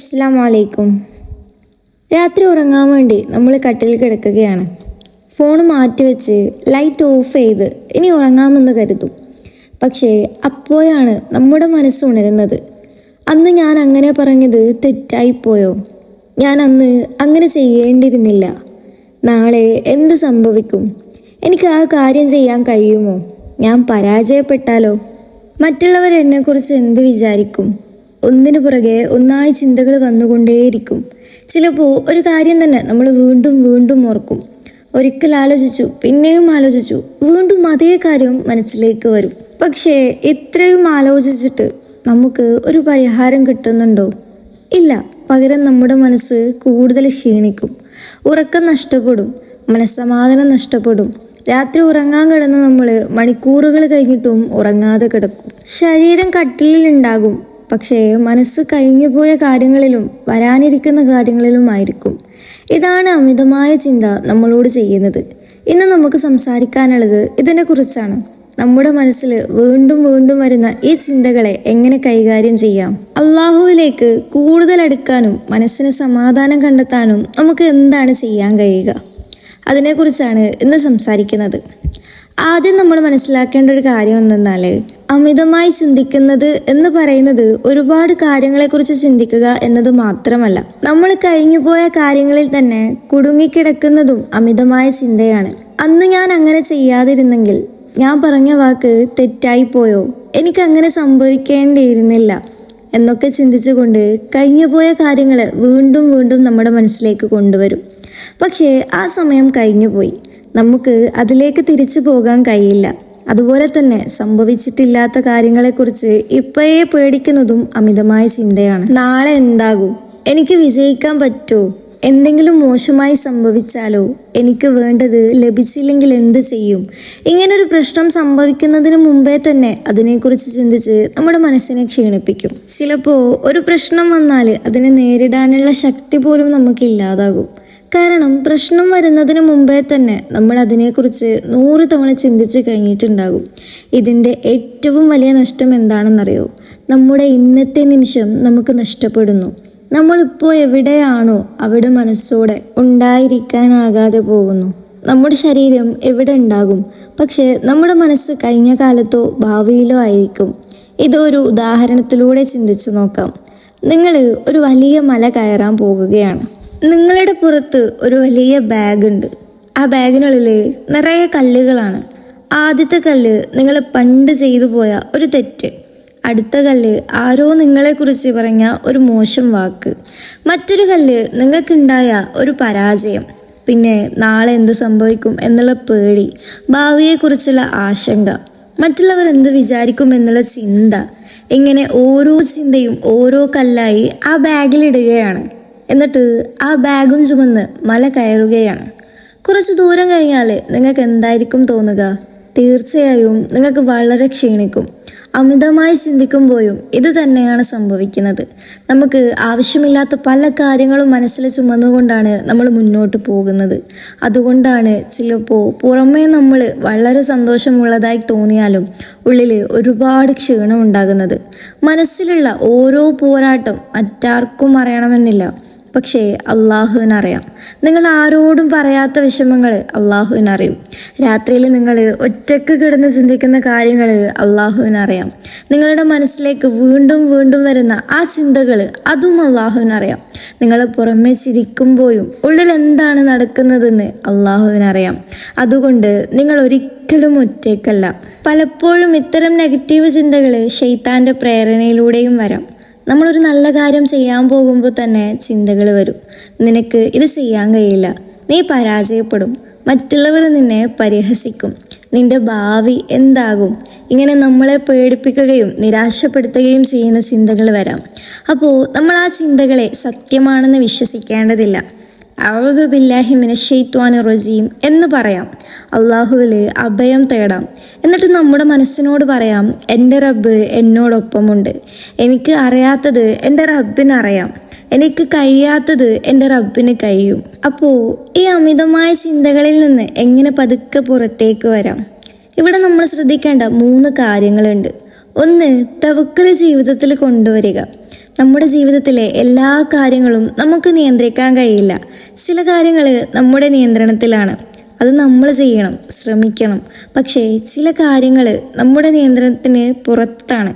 അസ്സലാമു അലൈക്കും. രാത്രി ഉറങ്ങാൻ വേണ്ടി നമ്മൾ കട്ടിലിൽ കിടക്കുകയാണ്. ഫോൺ മാറ്റിവെച്ച് ലൈറ്റ് ഓഫ് ചെയ്ത് ഇനി ഉറങ്ങാമെന്ന് കരുതും. പക്ഷേ അപ്പോഴാണ് നമ്മുടെ മനസ്സ് ഉണരുന്നത്. അന്ന് ഞാൻ അങ്ങനെ പറഞ്ഞത് തെറ്റായിപ്പോയോ? ഞാൻ അന്ന് അങ്ങനെ ചെയ്യേണ്ടിയിരുന്നില്ല. നാളെ എന്ത് സംഭവിക്കും? എനിക്ക് ആ കാര്യം ചെയ്യാൻ കഴിയുമോ? ഞാൻ പരാജയപ്പെട്ടാലോ? മറ്റുള്ളവർ എന്നെക്കുറിച്ച് എന്ത് വിചാരിക്കും? ഒന്നിനു പുറകെ ഒന്നായി ചിന്തകൾ വന്നുകൊണ്ടേയിരിക്കും. ചിലപ്പോൾ ഒരു കാര്യം തന്നെ നമ്മൾ വീണ്ടും വീണ്ടും ഓർക്കും. ഒരിക്കൽ ആലോചിച്ചു, പിന്നെയും ആലോചിച്ചു, വീണ്ടും അതേ കാര്യം മനസ്സിലേക്ക് വരും. പക്ഷേ ഇത്രയും ആലോചിച്ചിട്ട് നമുക്ക് ഒരു പരിഹാരം കിട്ടുന്നുണ്ടോ? ഇല്ല. പകരം നമ്മുടെ മനസ്സ് കൂടുതൽ ക്ഷീണിക്കും, ഉറക്കം നഷ്ടപ്പെടും, മനസ്സമാധാനം നഷ്ടപ്പെടും. രാത്രി ഉറങ്ങാൻ കിടന്ന് നമ്മൾ മണിക്കൂറുകൾ കഴിഞ്ഞിട്ടും ഉറങ്ങാതെ കിടക്കും. ശരീരം കട്ടിലിലുണ്ടാകും, പക്ഷേ മനസ്സ് കഴിഞ്ഞുപോയ കാര്യങ്ങളിലും വരാനിരിക്കുന്ന കാര്യങ്ങളിലുമായിരിക്കും. ഇതാണ് അമിതമായ ചിന്ത നമ്മളോട് ചെയ്യുന്നത്. ഇന്ന് നമുക്ക് സംസാരിക്കാനുള്ളത് ഇതിനെക്കുറിച്ചാണ്. നമ്മുടെ മനസ്സിൽ വീണ്ടും വീണ്ടും വരുന്ന ഈ ചിന്തകളെ എങ്ങനെ കൈകാര്യം ചെയ്യാം? അള്ളാഹുവിലേക്ക് കൂടുതൽ അടുക്കാനും മനസ്സിന് സമാധാനം കണ്ടെത്താനും നമുക്ക് എന്താണ് ചെയ്യാൻ കഴിയുക? അതിനെക്കുറിച്ചാണ് ഇന്ന് സംസാരിക്കുന്നത്. ആദ്യം നമ്മൾ മനസ്സിലാക്കേണ്ട ഒരു കാര്യം എന്തെന്നാൽ, അമിതമായി ചിന്തിക്കുന്നത് എന്ന് പറയുന്നത് ഒരുപാട് കാര്യങ്ങളെക്കുറിച്ച് ചിന്തിക്കുക എന്നത് മാത്രമല്ല, നമ്മൾ കഴിഞ്ഞുപോയ കാര്യങ്ങളിൽ തന്നെ കുടുങ്ങിക്കിടക്കുന്നതും അമിതമായ ചിന്തയാണ്. അന്ന് ഞാൻ അങ്ങനെ ചെയ്യാതിരുന്നെങ്കിൽ, ഞാൻ പറഞ്ഞ വാക്ക് തെറ്റായിപ്പോയോ, എനിക്കങ്ങനെ സംഭവിക്കേണ്ടിയിരുന്നില്ല എന്നൊക്കെ ചിന്തിച്ചുകൊണ്ട് കഴിഞ്ഞുപോയ കാര്യങ്ങൾ വീണ്ടും വീണ്ടും നമ്മുടെ മനസ്സിലേക്ക് കൊണ്ടുവരും. പക്ഷേ ആ സമയം കഴിഞ്ഞുപോയി, നമുക്ക് അതിലേക്ക് തിരിച്ചു പോകാൻ കഴിയില്ല. അതുപോലെ തന്നെ സംഭവിച്ചിട്ടില്ലാത്ത കാര്യങ്ങളെക്കുറിച്ച് ഇപ്പോഴേ പേടിക്കുന്നതും അമിതമായ ചിന്തയാണ്. നാളെ എന്താകും? എനിക്ക് വിജയിക്കാൻ പറ്റുമോ? എന്തെങ്കിലും മോശമായി സംഭവിച്ചാലോ? എനിക്ക് വേണ്ടത് ലഭിച്ചില്ലെങ്കിൽ എന്ത് ചെയ്യും? ഇങ്ങനൊരു പ്രശ്നം സംഭവിക്കുന്നതിന് മുമ്പേ തന്നെ അതിനെക്കുറിച്ച് ചിന്തിച്ച് നമ്മുടെ മനസ്സിനെ ക്ഷീണിപ്പിക്കും. ചിലപ്പോൾ ഒരു പ്രശ്നം വന്നാൽ അതിനെ നേരിടാനുള്ള ശക്തി പോലും നമുക്ക് ഇല്ലാതാകും. കാരണം പ്രശ്നം വരുന്നതിന് മുമ്പേ തന്നെ നമ്മൾ അതിനെക്കുറിച്ച് 100 തവണ ചിന്തിച്ച് കഴിഞ്ഞിട്ടുണ്ടാകും. ഇതിൻ്റെ ഏറ്റവും വലിയ നഷ്ടം എന്താണെന്നറിയോ? നമ്മുടെ ഇന്നത്തെ നിമിഷം നമുക്ക് നഷ്ടപ്പെടുന്നു. നമ്മളിപ്പോൾ എവിടെയാണോ അവിടെ മനസ്സോടെ ഉണ്ടായിരിക്കാനാകാതെ പോകുന്നു. നമ്മുടെ ശരീരം എവിടെ ഉണ്ടാകും, പക്ഷേ നമ്മുടെ മനസ്സ് കഴിഞ്ഞ കാലത്തോ ഭാവിയിലോ ആയിരിക്കും. ഇതൊരു ഉദാഹരണത്തിലൂടെ ചിന്തിച്ചു നോക്കാം. നിങ്ങൾ ഒരു വലിയ മല കയറാൻ പോകുകയാണ്. നിങ്ങളുടെ പുറത്ത് ഒരു വലിയ ബാഗുണ്ട്. ആ ബാഗിനുള്ളിൽ നിറയെ കല്ലുകളാണ്. ആദ്യത്തെ കല്ല് നിങ്ങൾ പണ്ട് ചെയ്തു പോയ ഒരു തെറ്റ്. അടുത്ത കല്ല് ആരോ നിങ്ങളെക്കുറിച്ച് പറഞ്ഞ ഒരു മോശം വാക്ക്. മറ്റൊരു കല്ല് നിങ്ങൾക്കുണ്ടായ ഒരു പരാജയം. പിന്നെ നാളെ എന്ത് സംഭവിക്കും എന്നുള്ള പേടി, ഭാവിയെക്കുറിച്ചുള്ള ആശങ്ക, മറ്റുള്ളവർ എന്ത് വിചാരിക്കും എന്നുള്ള ചിന്ത. ഇങ്ങനെ ഓരോ ചിന്തയും ഓരോ കല്ലായി ആ ബാഗിലിടുകയാണ്. എന്നിട്ട് ആ ബാഗും ചുമന്ന് മല കയറുകയാണ്. കുറച്ച് ദൂരം കഴിഞ്ഞാൽ നിങ്ങൾക്ക് എന്തായിരിക്കും തോന്നുക? തീർച്ചയായും നിങ്ങൾക്ക് വളരെ ക്ഷീണിക്കും. അമിതമായി ചിന്തിക്കുമ്പോഴും ഇത് തന്നെയാണ് സംഭവിക്കുന്നത്. നമുക്ക് ആവശ്യമില്ലാത്ത പല കാര്യങ്ങളും മനസ്സിൽ ചുമന്നുകൊണ്ടാണ് നമ്മൾ മുന്നോട്ട് പോകുന്നത്. അതുകൊണ്ടാണ് ചിലപ്പോൾ പുറമേ നമ്മൾ വളരെ സന്തോഷമുള്ളതായി തോന്നിയാലും ഉള്ളിൽ ഒരുപാട് ക്ഷീണം ഉണ്ടാകുന്നത്. മനസ്സിലുള്ള ഓരോ പോരാട്ടം മറ്റാർക്കും അറിയണമെന്നില്ല, പക്ഷേ അള്ളാഹുവിനറിയാം. നിങ്ങൾ ആരോടും പറയാത്ത വിഷമങ്ങൾ അള്ളാഹുവിനറിയും. രാത്രിയിൽ നിങ്ങൾ ഒറ്റയ്ക്ക് കിടന്ന് ചിന്തിക്കുന്ന കാര്യങ്ങൾ അള്ളാഹുവിനറിയാം. നിങ്ങളുടെ മനസ്സിലേക്ക് വീണ്ടും വീണ്ടും വരുന്ന ആ ചിന്തകൾ, അതും അള്ളാഹുവിനറിയാം. നിങ്ങൾ പുറമെ ചിരിക്കുമ്പോഴും ഉള്ളിൽ എന്താണ് നടക്കുന്നതെന്ന് അള്ളാഹുവിനറിയാം. അതുകൊണ്ട് നിങ്ങൾ ഒരിക്കലും ഒറ്റയ്ക്കല്ല. പലപ്പോഴും ഇത്തരം നെഗറ്റീവ് ചിന്തകൾ ശൈത്താൻ്റെ പ്രേരണയിലൂടെയും വരാം. നമ്മളൊരു നല്ല കാര്യം ചെയ്യാൻ പോകുമ്പോൾ തന്നെ ചിന്തകൾ വരും. നിനക്ക് ഇത് ചെയ്യാൻ കഴിയില്ല, നീ പരാജയപ്പെടും, മറ്റുള്ളവർ നിന്നെ പരിഹസിക്കും, നിന്റെ ഭാവി എന്താകും? ഇങ്ങനെ നമ്മളെ പേടിപ്പിക്കുകയും നിരാശപ്പെടുത്തുകയും ചെയ്യുന്ന ചിന്തകൾ വരാം. അപ്പോൾ നമ്മൾ ആ ചിന്തകളെ സത്യമാണെന്ന് വിശ്വസിക്കേണ്ടതില്ല. അഊദു ബില്ലാഹി മിനശ് ശൈത്വാനിർ റജീം എന്ന് പറയാം. അള്ളാഹുവിൽ അഭയം തേടാം. എന്നിട്ട് നമ്മുടെ മനസ്സിനോട് പറയാം, എൻ്റെ റബ്ബ് എന്നോടൊപ്പമുണ്ട്. എനിക്ക് അറിയാത്തത് എൻ്റെ റബ്ബിനറിയാം. എനിക്ക് കഴിയാത്തത് എൻ്റെ റബ്ബിന് കഴിയും. അപ്പോൾ ഈ അമിതമായ ചിന്തകളിൽ നിന്ന് എങ്ങനെ പതുക്കെ പുറത്തേക്ക് വരാം? ഇവിടെ നമ്മൾ ശ്രദ്ധിക്കേണ്ട 3 കാര്യങ്ങളുണ്ട്. ഒന്ന്, തവക്കൽ ജീവിതത്തിൽ കൊണ്ടുവരിക. നമ്മുടെ ജീവിതത്തിലെ എല്ലാ കാര്യങ്ങളും നമുക്ക് നിയന്ത്രിക്കാൻ കഴിയില്ല. ചില കാര്യങ്ങൾ നമ്മുടെ നിയന്ത്രണത്തിലാണ്, അത് നമ്മൾ ചെയ്യണം, ശ്രമിക്കണം. പക്ഷേ ചില കാര്യങ്ങൾ നമ്മുടെ നിയന്ത്രണത്തിന് പുറത്താണ്.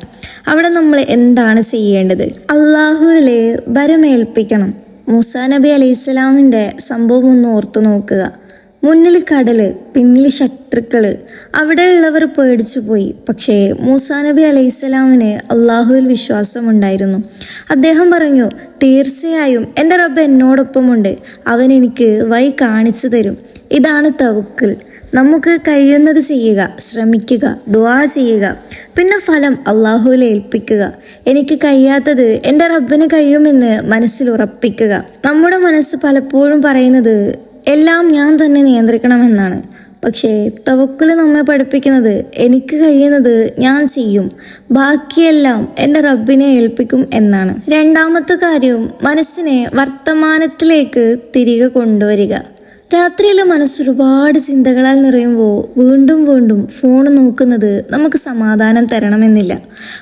അവിടെ നമ്മൾ എന്താണ് ചെയ്യേണ്ടത്? അള്ളാഹുവിലെ ഭരമേൽപ്പിക്കണം. മൂസാ നബി അലൈഹിസ്സലാമിൻ്റെ സംഭവം ഒന്ന് ഓർത്തു നോക്കുക. മുന്നിൽ കടല്, പിന്നിൽ ശത്രുക്കള്. അവിടെയുള്ളവർ പേടിച്ചു പോയി. പക്ഷേ മൂസാ നബി അലൈഹിസ്സലാമിന് അള്ളാഹുവിൽ വിശ്വാസമുണ്ടായിരുന്നു. അദ്ദേഹം പറഞ്ഞു, തീർച്ചയായും എൻ്റെ റബ്ബ് എന്നോടൊപ്പമുണ്ട്, അവൻ എനിക്ക് വഴി കാണിച്ചു തരും. ഇതാണ് തവക്കുൽ. നമുക്ക് കഴിയുന്നത് ചെയ്യുക, ശ്രമിക്കുക, ദുആ ചെയ്യുക, പിന്നെ ഫലം അള്ളാഹുവിൽ ഏൽപ്പിക്കുക. എനിക്ക് കഴിയാത്തത് എൻ്റെ റബ്ബിന് കഴിയുമെന്ന് മനസ്സിൽ ഉറപ്പിക്കുക. നമ്മുടെ മനസ്സ് പലപ്പോഴും പറയുന്നത് എല്ലാം ഞാൻ തന്നെ നിയന്ത്രിക്കണമെന്നാണ്. പക്ഷേ തവക്കുൽ നമ്മെ പഠിപ്പിക്കുന്നത് എനിക്ക് കഴിയുന്നത് ഞാൻ ചെയ്യും, ബാക്കിയെല്ലാം എൻ്റെ റബ്ബിനെ ഏൽപ്പിക്കും എന്നാണ്. രണ്ടാമത്തെ കാര്യം, മനസ്സിനെ വർത്തമാനത്തിലേക്ക് തിരികെ കൊണ്ടുവരിക. രാത്രിയിലെ മനസ്സ് ഒരുപാട് ചിന്തകളാൽ നിറയുമ്പോൾ വീണ്ടും വീണ്ടും ഫോൺ നോക്കുന്നത് നമുക്ക് സമാധാനം തരണമെന്നില്ല.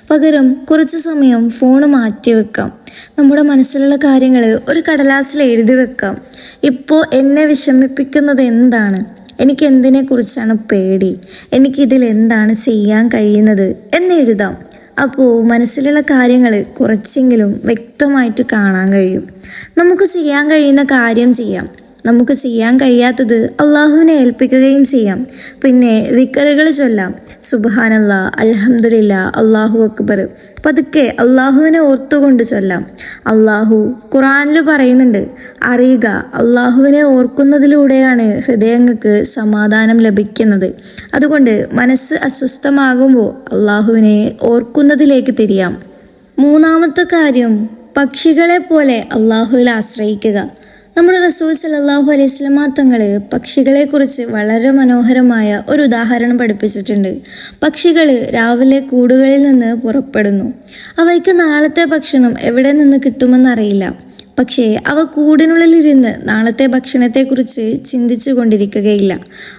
പകരം കുറച്ച് സമയം ഫോൺ മാറ്റിവെക്കാം. നമ്മുടെ മനസ്സിലുള്ള കാര്യങ്ങൾ ഒരു കടലാസിൽ എഴുതി വെക്കാം. ഇപ്പോൾ എന്നെ വിഷമിപ്പിക്കുന്നത് എന്താണ്? എനിക്ക് എന്തിനെക്കുറിച്ചാണ് പേടി? എനിക്കിതിൽ എന്താണ് ചെയ്യാൻ കഴിയുന്നത് എന്ന് എഴുതാം. അപ്പോൾ മനസ്സിലുള്ള കാര്യങ്ങൾ കുറച്ചെങ്കിലും വ്യക്തമായിട്ട് കാണാൻ കഴിയും. നമുക്ക് ചെയ്യാൻ കഴിയുന്ന കാര്യം ചെയ്യാം, നമുക്ക് ചെയ്യാൻ കഴിയാത്തത് അള്ളാഹുവിനെ ഏൽപ്പിക്കുകയും ചെയ്യാം. പിന്നെ ദിക്റുകൾ ചൊല്ലാം. സുബ്ഹാനല്ലാഹ്, അൽഹംദുലില്ലാഹ്, അല്ലാഹു അക്ബർ. പതുക്കെ അള്ളാഹുവിനെ ഓർത്തുകൊണ്ട് ചൊല്ലാം. അള്ളാഹു ഖുർആനിൽ പറയുന്നുണ്ട്, അറിയുക, അള്ളാഹുവിനെ ഓർക്കുന്നതിലൂടെയാണ് ഹൃദയങ്ങൾക്ക് സമാധാനം ലഭിക്കുന്നത്. അതുകൊണ്ട് മനസ്സ് അസ്വസ്ഥമാകുമ്പോൾ അള്ളാഹുവിനെ ഓർക്കുന്നതിലേക്ക് തിരിയാം. മൂന്നാമത്തെ കാര്യം, പക്ഷികളെ പോലെ അള്ളാഹുവിൽ ആശ്രയിക്കുക. നമ്മുടെ റസൂൽ സല്ലല്ലാഹു അലൈഹി വസല്ലമ തങ്ങൾ പക്ഷികളെക്കുറിച്ച് വളരെ മനോഹരമായ ഒരു ഉദാഹരണം പഠിപ്പിച്ചിട്ടുണ്ട്. പക്ഷികൾ രാവിലെ കൂടുകളിൽ നിന്ന് പുറപ്പെടുന്നു. അവയ്ക്ക് നാളത്തെ ഭക്ഷണം എവിടെ നിന്ന് കിട്ടുമെന്നറിയില്ല. പക്ഷേ അവ കൂടിനുള്ളിലിരുന്ന് നാളത്തെ ഭക്ഷണത്തെക്കുറിച്ച് ചിന്തിച്ചു കൊണ്ടിരിക്കുകയില്ല.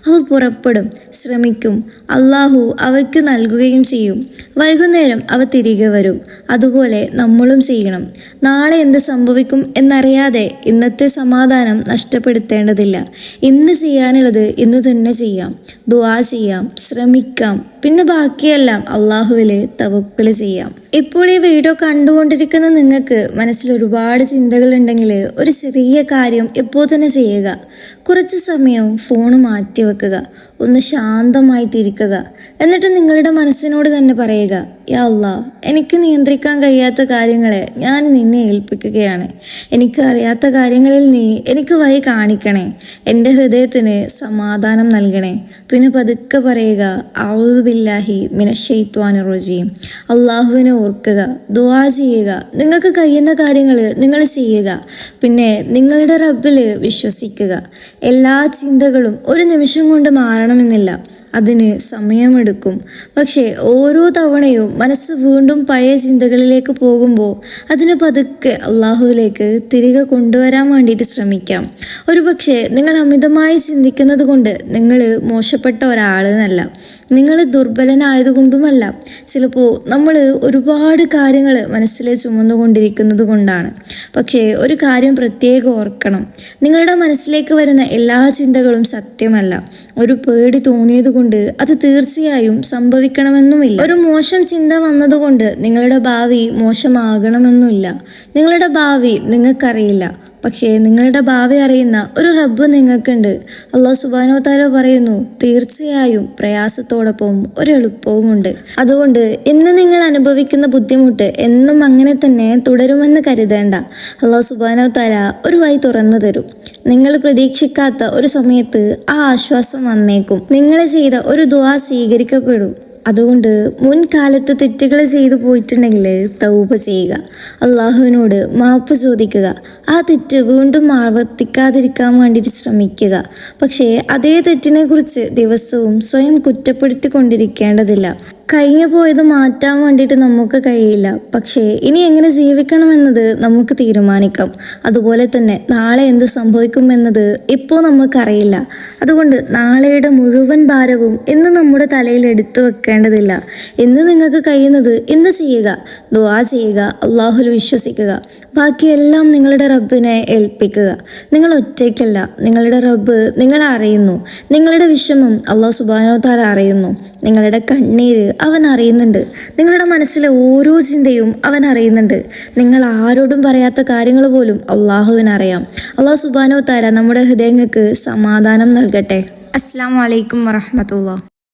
അവ പുറപ്പെടും, ശ്രമിക്കും, അള്ളാഹു അവയ്ക്ക് നൽകുകയും ചെയ്യും. വൈകുന്നേരം അവ തിരികെ വരും. അതുപോലെ നമ്മളും ചെയ്യണം. നാളെ എന്ത് സംഭവിക്കും എന്നറിയാതെ ഇന്നത്തെ സമാധാനം നഷ്ടപ്പെടുത്തേണ്ടതില്ല. ഇന്ന് ചെയ്യാനുള്ളത് ഇന്ന് തന്നെ ചെയ്യാം, ദുആ ചെയ്യാം, ശ്രമിക്കാം, പിന്നെ ബാക്കിയെല്ലാം അള്ളാഹുവിൽ തവക്കുൽ ചെയ്യാം. ഇപ്പോൾ ഈ വീഡിയോ കണ്ടുകൊണ്ടിരിക്കുന്ന നിങ്ങൾക്ക് മനസ്സിൽ ഒരുപാട് ചിന്തകളുണ്ടെങ്കിൽ ഒരു ചെറിയ കാര്യം ഇപ്പോൾ തന്നെ ചെയ്യുക. കുറച്ച് സമയം ഫോൺ മാറ്റിവെക്കുക, ഒന്ന് ശാന്തമായിട്ടിരിക്കുക. എന്നിട്ട് നിങ്ങളുടെ മനസ്സിനോട് തന്നെ പറയുക, യാ അല്ലാഹ്, എനിക്ക് നിയന്ത്രിക്കാൻ കഴിയാത്ത കാര്യങ്ങളെ ഞാൻ നിന്നെ ഏൽപ്പിക്കുകയാണ്. എനിക്ക് അറിയാത്ത കാര്യങ്ങളിൽ നീ എനിക്ക് വഴി കാണിക്കണേ. എൻ്റെ ഹൃദയത്തിന് സമാധാനം നൽകണേ. പിന്നെ പതുക്കെ പറയുക, അഊദു ബില്ലാഹി മിനശ്ശൈത്വാനിർ റജീം. അള്ളാഹുവിനെ ഓർക്കുക, ദുആ ചെയ്യുക. നിങ്ങൾക്ക് കഴിയുന്ന കാര്യങ്ങൾ നിങ്ങൾ ചെയ്യുക. പിന്നെ നിങ്ങളുടെ റബ്ബിൽ വിശ്വസിക്കുക. എല്ലാ ചിന്തകളും ഒരു നിമിഷം കൊണ്ട് മാറണമെന്നില്ല, അതിന് സമയമെടുക്കും. പക്ഷേ ഓരോ തവണയും മനസ്സ് വീണ്ടും പഴയ ചിന്തകളിലേക്ക് പോകുമ്പോൾ അതിന് പതുക്കെ അള്ളാഹുവിലേക്ക് തിരികെ കൊണ്ടുവരാൻ വേണ്ടിയിട്ട് ശ്രമിക്കാം. ഒരുപക്ഷെ നിങ്ങൾ അമിതമായി ചിന്തിക്കുന്നത് കൊണ്ട് നിങ്ങൾ മോശപ്പെട്ട ഒരാളെന്നല്ല, നിങ്ങൾ ദുർബലനായതുകൊണ്ടുമല്ല. ചിലപ്പോൾ നമ്മൾ ഒരുപാട് കാര്യങ്ങൾ മനസ്സിൽ ചുമന്നുകൊണ്ടിരിക്കുന്നത് കൊണ്ടാണ്. പക്ഷേ ഒരു കാര്യം പ്രത്യേകം ഓർക്കണം, നിങ്ങളുടെ മനസ്സിലേക്ക് വരുന്ന എല്ലാ ചിന്തകളും സത്യമല്ല. ഒരു പേടി തോന്നിയത് കൊണ്ട് അത് തീർച്ചയായും സംഭവിക്കണമെന്നുമില്ല. ഒരു മോശം ചിന്ത വന്നതുകൊണ്ട് നിങ്ങളുടെ ഭാവി മോശമാകണമെന്നുമില്ല. നിങ്ങളുടെ ഭാവി നിങ്ങൾക്കറിയില്ല, പക്ഷേ നിങ്ങളുടെ ഭാവി അറിയുന്ന ഒരു റബ്ബ് നിങ്ങൾക്കുണ്ട്. അല്ലാഹു സുബ്ഹാനഹു വ തആല പറയുന്നു, തീർച്ചയായും പ്രയാസത്തോടൊപ്പം ഒരു എളുപ്പവുമുണ്ട്. അതുകൊണ്ട് ഇന്ന് നിങ്ങൾ അനുഭവിക്കുന്ന ബുദ്ധിമുട്ട് എന്നും അങ്ങനെ തന്നെ തുടരുമെന്ന് കരുതേണ്ട. അല്ലാഹു സുബ്ഹാനഹു വ തആല ഒരു വഴി തുറന്നു തരും. നിങ്ങൾ പ്രതീക്ഷിക്കാത്ത ഒരു സമയത്ത് ആ ആശ്വാസം വന്നേക്കും. നിങ്ങൾ ചെയ്ത ഒരു ദുആ സ്വീകരിക്കപ്പെടും. അതുകൊണ്ട് മുൻകാലത്ത് തെറ്റുകൾ ചെയ്തു പോയിട്ടുണ്ടെങ്കിൽ തൗബ ചെയ്യുക, അള്ളാഹുവിനോട് മാപ്പ് ചോദിക്കുക. ആ തെറ്റ് വീണ്ടും ആവർത്തിക്കാതിരിക്കാൻ വേണ്ടിയിട്ട് ശ്രമിക്കുക. പക്ഷേ അതേ തെറ്റിനെ കുറിച്ച് ദിവസവും സ്വയം കുറ്റപ്പെടുത്തിക്കൊണ്ടിരിക്കേണ്ടതില്ല. കഴിഞ്ഞു പോയത് മാറ്റാൻ വേണ്ടിയിട്ട് നമുക്ക് കഴിയില്ല. പക്ഷേ ഇനി എങ്ങനെ ജീവിക്കണമെന്നത് നമുക്ക് തീരുമാനിക്കാം. അതുപോലെ തന്നെ നാളെ എന്ത് സംഭവിക്കുമെന്നത് ഇപ്പോൾ നമുക്കറിയില്ല. അതുകൊണ്ട് നാളെയുടെ മുഴുവൻ ഭാരവും ഇന്ന് നമ്മുടെ തലയിൽ എടുത്തു വെക്കേണ്ടതില്ല. ഇന്ന് നിങ്ങൾക്ക് കഴിയുന്നത് ഇന്ന് ചെയ്യുക, ദുആ ചെയ്യുക, അള്ളാഹുൽ വിശ്വസിക്കുക. ബാക്കിയെല്ലാം നിങ്ങളുടെ റബ്ബിനെ ഏൽപ്പിക്കുക. നിങ്ങൾ ഒറ്റയ്ക്കല്ല, നിങ്ങളുടെ റബ്ബ് നിങ്ങളെ അറിയുന്നു. നിങ്ങളുടെ വിഷമം അള്ളാഹു സുബ്ഹാനഹു വ തആല അറിയുന്നു. നിങ്ങളുടെ കണ്ണീര് അവൻ അറിയുന്നുണ്ട്. നിങ്ങളുടെ മനസ്സിലെ ഓരോ ചിന്തയും അവൻ അറിയുന്നുണ്ട്. നിങ്ങൾ ആരോടും പറയാത്ത കാര്യങ്ങൾ പോലും അള്ളാഹുവിനറിയാം. അള്ളാഹു സുബ്ഹാനഹു വ തആല നമ്മുടെ ഹൃദയങ്ങൾക്ക് സമാധാനം നൽകട്ടെ. അസ്സലാമു അലൈക്കും വറഹ്മത്തുള്ളാഹി.